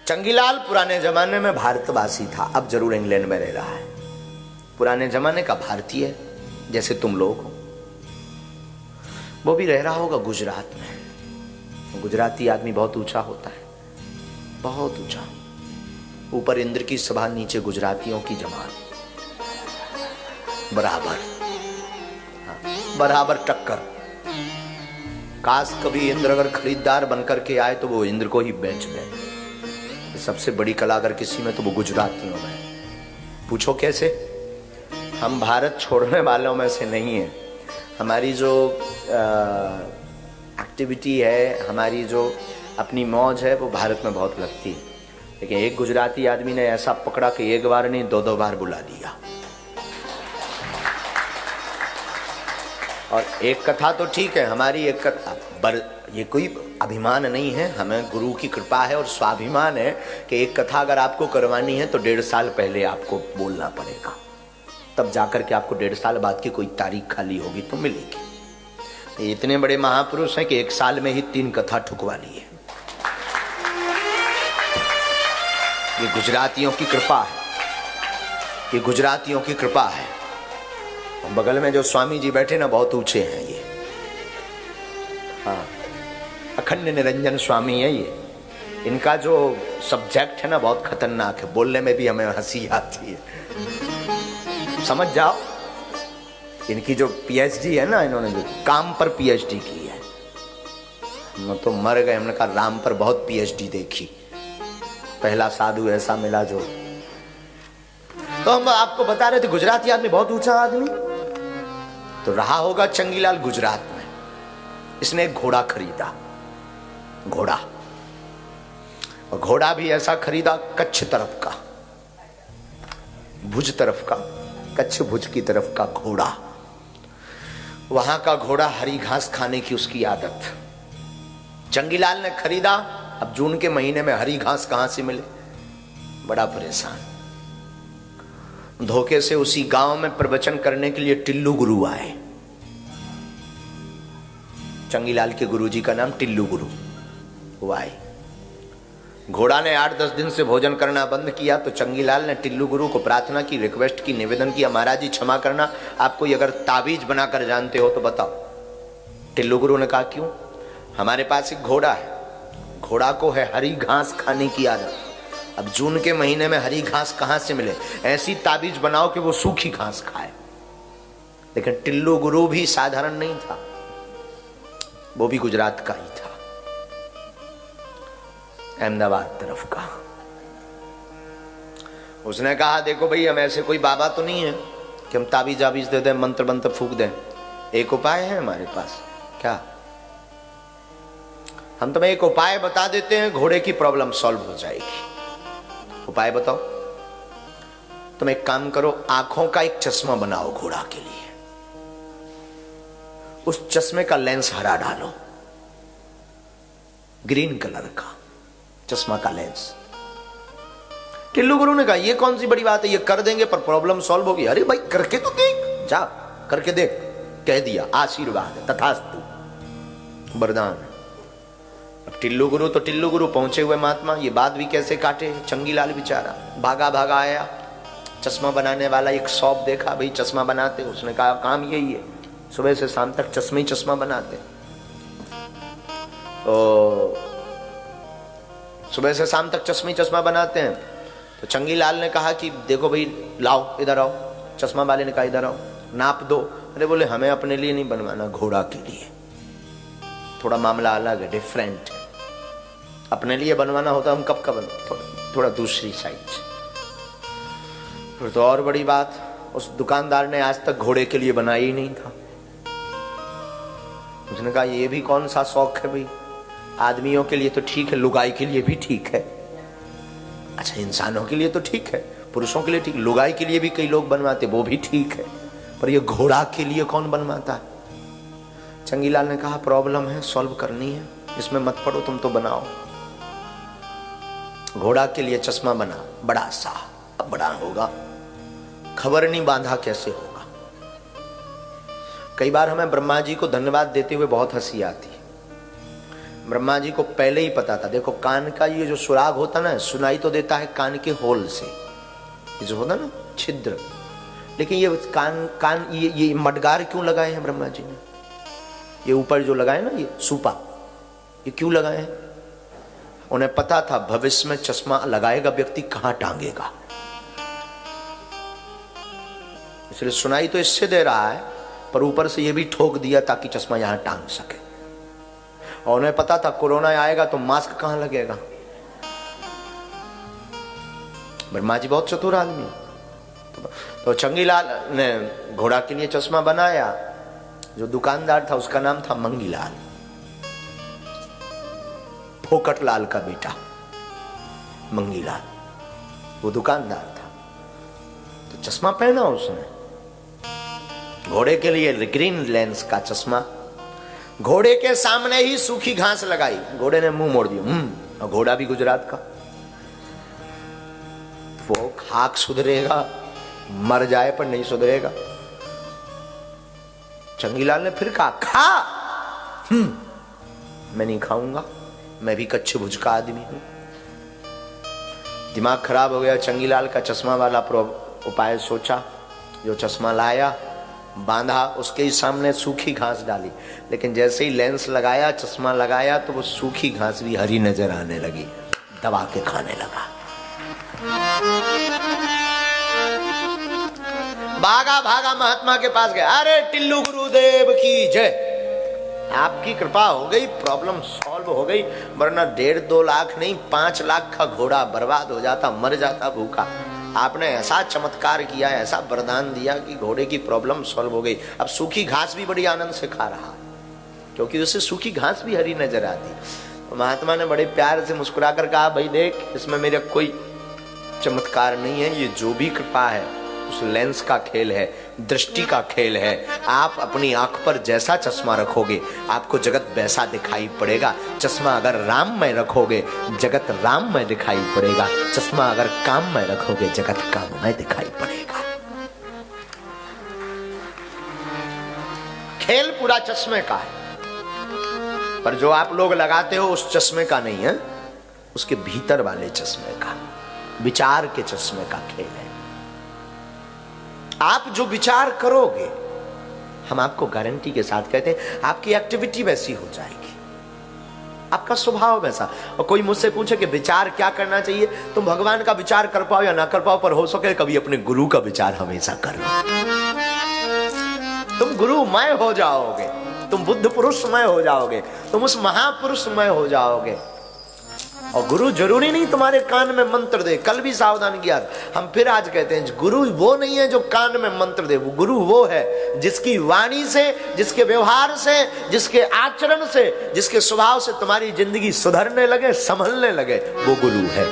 चंगीलाल पुराने जमाने में भारतवासी था, अब जरूर इंग्लैंड में रह रहा है। पुराने जमाने का भारतीय जैसे तुम लोग हो। वो भी रह रहा होगा गुजरात में। गुजराती आदमी बहुत ऊंचा होता है, बहुत ऊंचा। ऊपर इंद्र की सभा, नीचे गुजरातियों की जमात, बराबर, बराबर टक्कर। काश कभी इंद्र अगर खरीदार बनकर के आए तो वो इंद्र को ही बेच दे। सबसे बड़ी कला अगर किसी में तो वो गुजरातियों में। पूछो कैसे? हम भारत छोड़ने वालों में से नहीं है। हमारी जो एक्टिविटी है, हमारी जो अपनी मौज है, वो भारत में बहुत लगती है। लेकिन एक गुजराती आदमी ने ऐसा पकड़ा कि एक बार नहीं, दो बार बुला दिया। और एक कथा तो ठीक है, हमारी एक कथा, ये कोई अभिमान नहीं है, हमें गुरु की कृपा है और स्वाभिमान है कि एक कथा अगर आपको करवानी है तो 1.5 साल पहले आपको बोलना पड़ेगा, तब जाकर के आपको 1.5 साल बाद की कोई तारीख खाली होगी तो मिलेगी। ये इतने बड़े महापुरुष हैं कि 1 साल में ही 3 कथा ठुकवा ली है। ये गुजरातियों की कृपा है, ये गुजरातियों की कृपा है। बगल में जो स्वामी जी बैठे ना, बहुत ऊंचे हैं ये। हाँ, अखंड निरंजन स्वामी है ये। इनका जो सब्जेक्ट है ना, बहुत खतरनाक है। बोलने में भी हमें हंसी आती है, समझ जाओ। इनकी जो पीएचडी है ना, इन्होंने जो काम पर पीएचडी की है, हम तो मर गए। हमने कहा राम पर बहुत पीएचडी देखी, पहला साधु ऐसा मिला जो। तो हम आपको बता रहे थे गुजराती आदमी बहुत ऊंचा आदमी तो रहा होगा चंगीलाल गुजरात में। इसने एक घोड़ा खरीदा, घोड़ा, और घोड़ा भी ऐसा खरीदा कच्छ तरफ का, भुज तरफ का, कच्छ भुज की तरफ का घोड़ा। वहां का घोड़ा हरी घास खाने की उसकी आदत। चंगीलाल ने खरीदा। अब जून के महीने में हरी घास कहां से मिले, बड़ा परेशान। धोखे से उसी गांव में प्रवचन करने के लिए टिल्लू गुरु आए। चंगीलाल के गुरुजी का नाम टिल्लू गुरु। वो आए। घोड़ा ने 8-10 दिन से भोजन करना बंद किया तो चंगीलाल ने टिल्लू गुरु को प्रार्थना की, रिक्वेस्ट की, निवेदन किया, महाराज जी क्षमा करना, आप कोई अगर ताबीज बनाकर जानते हो तो बताओ। टिल्लू गुरु ने कहा क्यों? हमारे पास एक घोड़ा है, घोड़ा को है हरी घास खाने की आदत। अब जून के महीने में हरी घास कहां से मिले? ऐसी ताबीज बनाओ कि वो सूखी घास खाए। लेकिन टिल्लू गुरु भी साधारण नहीं था, वो भी गुजरात का ही था, अहमदाबाद तरफ का। उसने कहा देखो भाई, हम ऐसे कोई बाबा तो नहीं है कि हम ताबीज आबीज दे दें, मंत्र मंत्र फूक दें। एक उपाय है हमारे पास। क्या? हम तुम्हें एक उपाय बता देते हैं, घोड़े की प्रॉब्लम सॉल्व हो जाएगी। उपाय बताओ। तुम एक काम करो, आंखों का एक चश्मा बनाओ घोड़ा के लिए। उस चश्मे का लेंस हरा डालो, ग्रीन कलर का चश्मा का लेंस। टिल्लू गुरु ने कहा ये कौन सी बड़ी बात है, ये कर देंगे पर प्रॉब्लम सॉल्व होगी। अरे भाई करके तो देख, जा करके देख। कह दिया, आशीर्वाद तथास्तु, वरदान। अब टिल्लू गुरु तो टिल्लू गुरु, पहुंचे हुए महात्मा, ये बात भी कैसे काटे। चंगीलाल बेचारा भागा भागा आया। चश्मा बनाने वाला एक शॉप देखा, भाई चश्मा बनाते। उसने कहा काम यही है, सुबह से शाम तक चश्मे ही चश्मा बनाते। तो सुबह से शाम तक चश्मे ही चश्मा बनाते हैं। तो चंगीलाल ने कहा कि देखो भाई, लाओ इधर आओ। चश्मा वाले ने कहा इधर आओ, नाप दो। अरे बोले हमें अपने लिए नहीं बनवाना, घोड़ा के लिए। थोड़ा मामला अलग है, डिफरेंट। अपने लिए बनवाना होता हम कब का थोड़ा दूसरी साइज। तो और बड़ी बात, उस दुकानदार ने आज तक घोड़े के लिए बनाया ही नहीं था। उसने कहा ये भी कौन सा शौक है भाई, आदमियों के लिए तो ठीक है, लुगाई के लिए भी ठीक है। अच्छा इंसानों के लिए तो ठीक है, पुरुषों के लिए ठीक, लुगाई के लिए भी कई लोग बनवाते, वो भी ठीक है, पर ये घोड़ा के लिए कौन बनवाता है? चंगीलाल ने कहा प्रॉब्लम है, सॉल्व करनी है, इसमें मत पड़ो, तुम तो बनाओ। घोड़ा के लिए चश्मा बना, बड़ा सा। अब बड़ा होगा, खबर नहीं बांधा कैसे होगा। कई बार हमें ब्रह्मा जी को धन्यवाद देते हुए बहुत हंसी आती है। ब्रह्मा जी को पहले ही पता था। देखो कान का ये जो सुराग होता ना, सुनाई तो देता है कान के होल से, ये जो होता ना छिद्र, लेकिन ये कान ये मडगार क्यों लगाए हैं ब्रह्मा जी ने? ये ऊपर जो लगाए ना ये सूपा, ये क्यों लगाए हैं? उन्हें पता था भविष्य में चश्मा लगाएगा व्यक्ति कहां टांगेगा, इसलिए सुनाई तो इससे दे रहा है पर ऊपर से ये भी ठोक दिया ताकि चश्मा यहां टांग सके। और उन्हें पता था कोरोना आएगा तो मास्क कहां लगेगा। ब्रह्मा जी बहुत चतुर आदमी, तो चंगीलाल ने घोड़ा के लिए चश्मा बनाया। जो दुकानदार था उसका नाम था मंगीलाल, फोकटलाल का बेटा मंगीलाल, वो दुकानदार था। तो चश्मा पहना उसने, घोड़े के लिए ग्रीन लेंस का चश्मा। घोड़े के सामने ही सूखी घास लगाई, घोड़े ने मुंह मोड़ दिया। और घोड़ा भी गुजरात का, वो खाक सुधरेगा, मर जाए पर नहीं सुधरेगा। चंगीलाल ने फिर कहा खा। मैं नहीं खाऊंगा, मैं भी कच्चे भुज का आदमी हूं। दिमाग खराब हो गया चंगीलाल का। चश्मा वाला उपाय सोचा, जो चश्मा लाया बांधा, उसके ही सामने सूखी घास डाली, लेकिन जैसे ही लेंस लगाया, चश्मा लगाया, तो वो सूखी घास भी हरी नजर आने लगी, दबा के खाने लगा। भागा भागा महात्मा के पास गया, अरे टिल्लू गुरुदेव की जय, आपकी कृपा हो गई, प्रॉब्लम सॉल्व हो गई, वरना 1.5-2 लाख नहीं 5 लाख का घोड़ा बर्बाद हो जाता, मर जाता भूखा। आपने ऐसा चमत्कार किया, ऐसा वरदान दिया कि घोड़े की प्रॉब्लम सॉल्व हो गई। अब सूखी घास भी बड़ी आनंद से खा रहा, क्योंकि उसे सूखी घास भी हरी नजर आती। तो महात्मा ने बड़े प्यार से मुस्कुराकर कहा, भाई देख, इसमें मेरा कोई चमत्कार नहीं है, ये जो भी कृपा है उस लेंस का खेल है, दृष्टि का खेल है। आप अपनी आंख पर जैसा चश्मा रखोगे आपको जगत वैसा दिखाई पड़ेगा। चश्मा अगर राममय रखोगे जगत राममय दिखाई पड़ेगा, चश्मा अगर काममय रखोगे जगत काममय दिखाई पड़ेगा। खेल पूरा चश्मे का है, पर जो आप लोग लगाते हो उस चश्मे का नहीं है, उसके भीतर वाले चश्मे का, विचार के चश्मे का खेल है। आप जो विचार करोगे, हम आपको गारंटी के साथ कहते हैं आपकी एक्टिविटी वैसी हो जाएगी, आपका स्वभाव वैसा। और कोई मुझसे पूछे कि विचार क्या करना चाहिए, तुम भगवान का विचार कर पाओ या ना कर पाओ, पर हो सके कभी अपने गुरु का विचार हमेशा करो। तुम गुरुमय हो जाओगे, तुम बुद्ध पुरुषमय हो जाओगे, तुम उस महापुरुषमय हो जाओगे। और गुरु जरूरी नहीं तुम्हारे कान में मंत्र दे। कल भी सावधान किया, हम फिर आज कहते हैं गुरु वो नहीं है जो कान में मंत्र दे, वो गुरु वो है जिसकी वाणी से, जिसके व्यवहार से, जिसके आचरण से, जिसके स्वभाव से तुम्हारी जिंदगी सुधरने लगे, संभलने लगे, वो गुरु है।